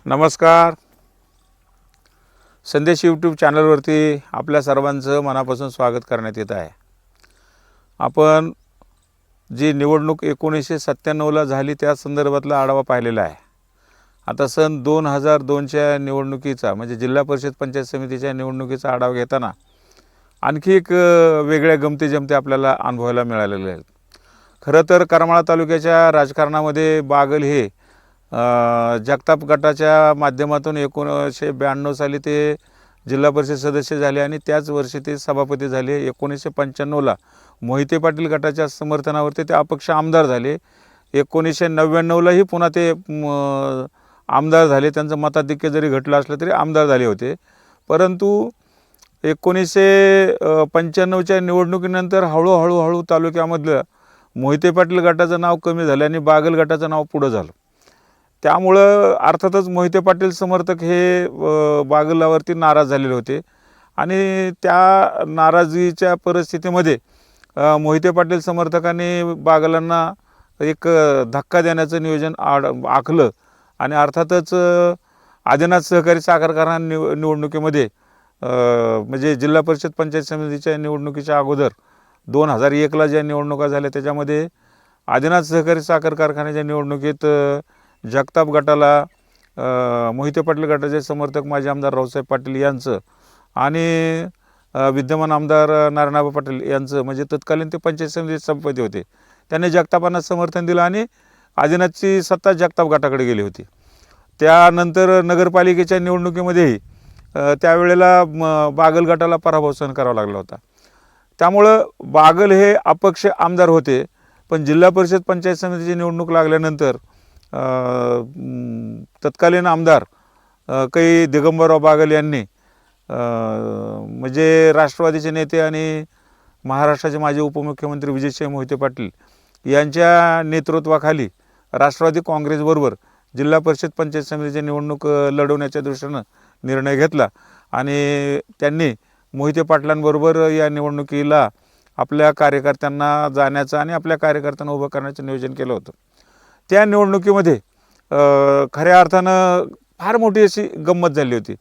नमस्कार. संदेश यूट्यूब चॅनलवरती आपल्या सर्वांचं मनापासून स्वागत करण्यात येत आहे. आपण जी निवडणूक 1997ला झाली त्या संदर्भातला आढावा पाहिलेला आहे. आता सन 2002च्या निवडणुकीचा म्हणजे जिल्हा परिषद पंचायत समितीच्या निवडणुकीचा आढावा घेताना आणखी एक वेगळ्या गमती-जमती आपल्याला अनुभवायला मिळालेल्या आहेत. खरं तर करमाळा तालुक्याच्या राजकारणामध्ये बागल हे जगताप गटाच्या माध्यमातून 1992 साली ते जिल्हा परिषद सदस्य झाले आणि त्याच वर्षी ते सभापती झाले. 1995ला मोहिते पाटील गटाच्या समर्थनावरती ते अपक्ष आमदार झाले. 1999लाही पुन्हा ते आमदार झाले. त्यांचं मताधिक्य जरी घटलं असलं तरी आमदार झाले होते. परंतु 1995च्या निवडणुकीनंतर हळूहळू तालुक्यामधलं मोहिते पाटील गटाचं नाव कमी झालं आणि बागल गटाचं नाव पुढं झालं. त्यामुळं अर्थातच मोहिते पाटील समर्थक हे बागलावरती नाराज झालेले होते आणि त्या नाराजीच्या परिस्थितीमध्ये मोहिते पाटील समर्थकांनी बागलांना एक धक्का देण्याचं नियोजन आखलं आणि अर्थातच आदिनाथ सहकारी साखर कारखाना निवडणुकीमध्ये म्हणजे जिल्हा परिषद पंचायत समितीच्या निवडणुकीच्या अगोदर 2001ला ज्या निवडणुका झाल्या त्याच्यामध्ये आदिनाथ सहकारी साखर कारखान्याच्या निवडणुकीत जगताप गटाला मोहिते पाटील गटाचे समर्थक माजी आमदार रावसाहेब पाटील यांचं आणि विद्यमान आमदार नारायणआबा पाटील यांचं म्हणजे तत्कालीन ते पंचायत समितीचे सभापती होते. त्यांनी जगतापांना समर्थन दिलं आणि आदिनाथची सत्ता जगताप गटाकडे गेली होती. त्यानंतर नगरपालिकेच्या निवडणुकीमध्येही त्यावेळेला बागल गटाला पराभव सहन करावा लागला होता. त्यामुळं बागल हे अपक्ष आमदार होते. पण जिल्हा परिषद पंचायत समितीची निवडणूक लागल्यानंतर तत्कालीन आमदार काही दिगंबरराव बागल यांनी म्हणजे राष्ट्रवादीचे नेते आणि महाराष्ट्राचे माजी उपमुख्यमंत्री विजयसिंह मोहिते पाटील यांच्या नेतृत्वाखाली राष्ट्रवादी काँग्रेसबरोबर जिल्हा परिषद पंचायत समितीची निवडणूक लढवण्याच्या दृष्टीनं निर्णय घेतला आणि त्यांनी मोहिते पाटलांबरोबर या निवडणुकीला आपल्या कार्यकर्त्यांना जाण्याचं आणि आपल्या कार्यकर्त्यांना उभं करण्याचं नियोजन केलं होतं. त्या निवडणुकीमध्ये खऱ्या अर्थानं फार मोठी अशी गंमत झाली होती.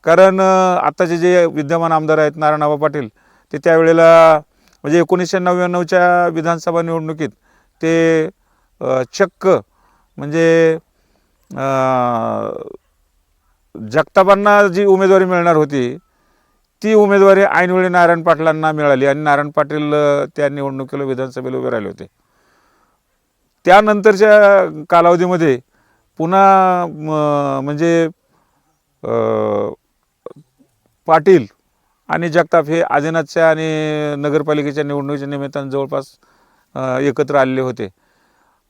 कारण आत्ताचे जे विद्यमान आमदार आहेत नारायणआबा पाटील ते त्यावेळेला म्हणजे 1999च्या विधानसभा निवडणुकीत ते चक्क म्हणजे जगतापांना जी उमेदवारी मिळणार होती ती उमेदवारी ऐनवेळी नारायण पाटलांना मिळाली आणि नारायण पाटील त्या निवडणुकीला विधानसभेला उभे राहिले होते. त्यानंतरच्या कालावधीमध्ये पुन्हा म्हणजे पाटील आणि जगताप हे आदिनाथच्या आणि नगरपालिकेच्या निवडणुकीच्या निमित्तानं जवळपास एकत्र आलेले होते.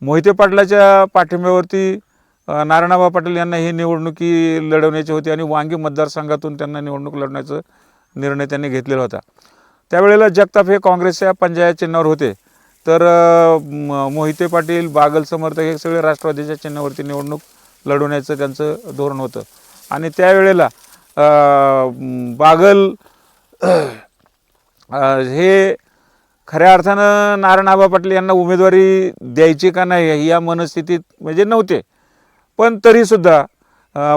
मोहिते पाटलाच्या पाठिंब्यावरती नारायणआबा पाटील यांना ही निवडणुकी लढवण्याची होती आणि वांगी मतदारसंघातून त्यांना निवडणूक लढवण्याचा निर्णय त्यांनी घेतलेला होता. त्यावेळेला जगताप हे काँग्रेसच्या पंजाया चिन्हावर होते तर मोहिते पाटील बागल समर्थक हे सगळे राष्ट्रवादीच्या चिन्हावरती निवडणूक लढवण्याचं त्यांचं धोरण होतं आणि त्यावेळेला बागल हे खऱ्या अर्थानं नारायणआबा पाटील यांना उमेदवारी द्यायची का नाही या मनस्थितीत म्हणजे नव्हते. पण तरीसुद्धा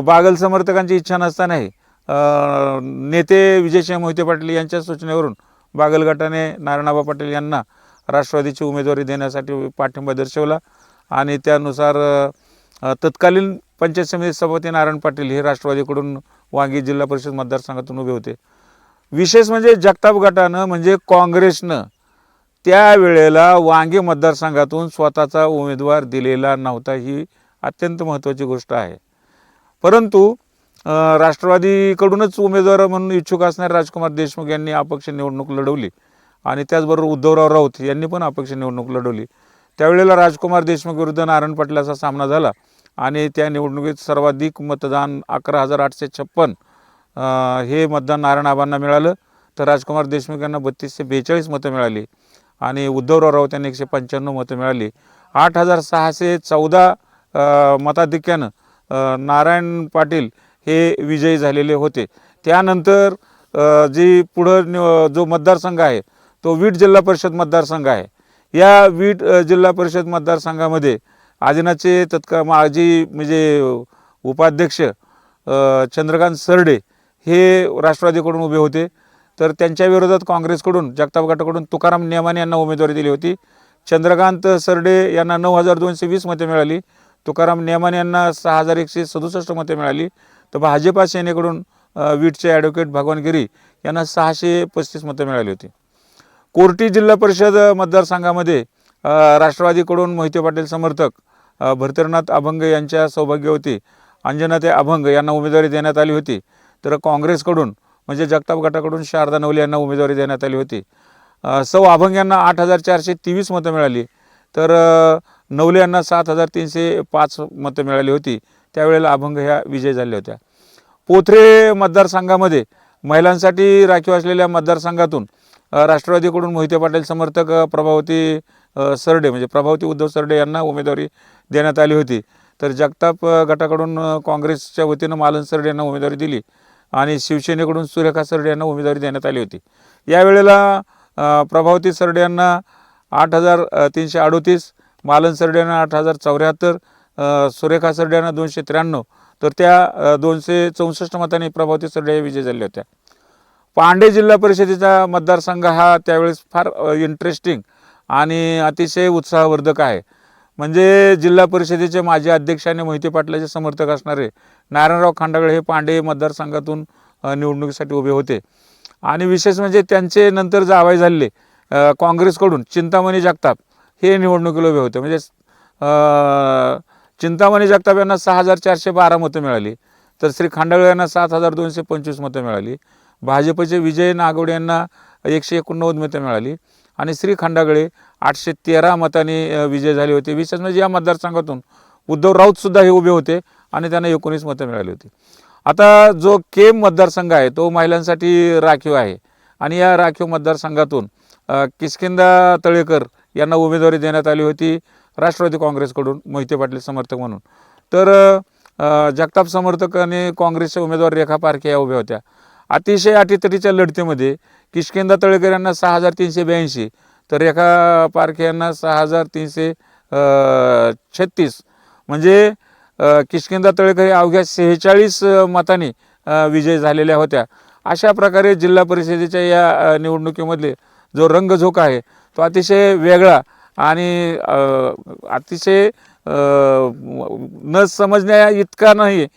बागल समर्थकांची इच्छा नसतानाही नेते विजयसिंह मोहिते पाटील यांच्या सूचनेवरून बागल गटाने नारायणआबा पाटील यांना राष्ट्रवादीची उमेदवारी देण्यासाठी पाठिंबा दर्शवला आणि त्यानुसार तत्कालीन पंचायत समिती सभापती नारायण पाटील हे राष्ट्रवादीकडून वांगी जिल्हा परिषद मतदारसंघातून उभे होते. विशेष म्हणजे जगताप गटानं म्हणजे काँग्रेसनं त्यावेळेला वांगी मतदारसंघातून स्वतःचा उमेदवार दिलेला नव्हता. ही अत्यंत महत्त्वाची गोष्ट आहे. परंतु राष्ट्रवादीकडूनच उमेदवार म्हणून इच्छुक असणारे राजकुमार देशमुख यांनी अपक्ष निवडणूक लढवली आणि त्याचबरोबर उद्धवराव राऊत यांनी पण अपक्ष निवडणूक लढवली. त्यावेळेला राजकुमार देशमुख विरुद्ध नारायण पाटलाचा सामना झाला आणि त्या निवडणुकीत सर्वाधिक मतदान 11,856 हे मतदान नारायणआबांना मिळालं तर राजकुमार देशमुख यांना 32 ते 42 मतं मिळाली आणि उद्धवराव राऊत यांनी 195 मतं मिळाली. 8,614 मताधिक्यानं नारायण पाटील हे विजयी झालेले होते. त्यानंतर जी पुढं जो मतदारसंघ आहे तो वीट जिल्हा परिषद मतदारसंघ आहे. या वीट जिल्हा परिषद मतदारसंघामध्ये आदिनाथचे माजी म्हणजे उपाध्यक्ष चंद्रकांत सरडे हे राष्ट्रवादीकडून उभे होते, तर त्यांच्या विरोधात काँग्रेसकडून जगताप गटाकडून तुकाराम नेमाने यांना उमेदवारी दिली होती. चंद्रकांत सरडे यांना 9,220 मते मिळाली, तुकाराम नेमाने यांना 6,167 मते मिळाली. तर भाजपा सेनेकडून बीडचे ॲडव्होकेट भगवान गिरी यांना 635 मतं मिळाली होती. कोर्टी जिल्हा परिषद मतदारसंघामध्ये राष्ट्रवादीकडून मोहिते पाटील समर्थक भरतरनाथ अभंग यांच्या सौभाग्यवती अंजनाताई अभंग यांना उमेदवारी देण्यात आली होती. तर काँग्रेसकडून म्हणजे जगताप गटाकडून शारदा नवले यांना उमेदवारी देण्यात आली होती. सौ अभंग यांना 8,423 मतं मिळाली, तर नवले यांना 7,305 मतं मिळाली होती. त्यावेळेला अभंग ह्या विजय झाल्या होत्या. पोथरे मतदारसंघामध्ये महिलांसाठी राखीव असलेल्या मतदारसंघातून राष्ट्रवादीकडून मोहिते पाटील समर्थक प्रभावती सरडे म्हणजे प्रभावती उद्धव सरडे यांना उमेदवारी देण्यात आली होती. तर जगताप गटाकडून काँग्रेसच्या वतीनं मालन सरडे यांना उमेदवारी दिली आणि शिवसेनेकडून सुरेखा सरडे यांना उमेदवारी देण्यात आली होती. यावेळेला प्रभावती सरडे यांना 8,338, मालन सरडे यांना 8,074, सुरेखा सरडे यांना 293, तर त्या 264 मतांनी प्रभावती सरडे विजय झाले होत्या. पांडे जिल्हा परिषदेचा मतदारसंघ हा त्यावेळेस फार इंटरेस्टिंग आणि अतिशय उत्साहवर्धक आहे. म्हणजे जिल्हा परिषदेचे माजी अध्यक्ष आणि मोहिते पाटलाचे समर्थक असणारे नारायणराव खांडागळे हे पांडे मतदारसंघातून निवडणुकीसाठी उभे होते. आणि विशेष म्हणजे त्यांचे नंतर जावई झालेले काँग्रेसकडून चिंतामणी जगताप हे निवडणुकीला उभे होते. म्हणजे चिंतामणी जगताप यांना 6,412 मतं मिळाली, तर श्री खांडागळे यांना 7,225 मतं मिळाली. भाजपचे विजय नागवडे यांना 189 मतं मिळाली आणि श्री खांडागळे 813 मतांनी विजय झाले होते. विशेष म्हणजे या मतदारसंघातून उद्धव राऊतसुद्धा हे उभे होते आणि त्यांना 19 मतं मिळाली होती. आता जो केम मतदारसंघ आहे तो महिलांसाठी राखीव आहे आणि या राखीव मतदारसंघातून किष्किंधा तळेकर यांना उमेदवारी देण्यात आली होती राष्ट्रवादी काँग्रेसकडून मोहिते पाटील समर्थक म्हणून. तर जगताप समर्थक आणि काँग्रेसचे उमेदवार रेखा पारखे या उभ्या होत्या. अतिशय अटीतटीच्या लढतीमध्ये किष्किंधा तळेकर यांना 6,382, तर रेखा पारखे यांना 6,336, म्हणजे किष्किंधा तळेकर हे अवघ्या 46 मतांनी विजय झालेल्या होत्या. अशा प्रकारे जिल्हा परिषदेच्या या निवडणुकीमधले जो रंगझोक आहे तो अतिशय वेगळा आणि अतिशय न समजण्या इतका नाही,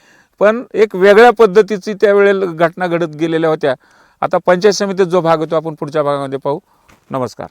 पण एक वेगळ्या पद्धतीची त्यावेळेला घटना घडत गेलेल्या होत्या. आता पंचायत समितीत जो भाग होतो आपण पुढच्या भागामध्ये पाहू. नमस्कार.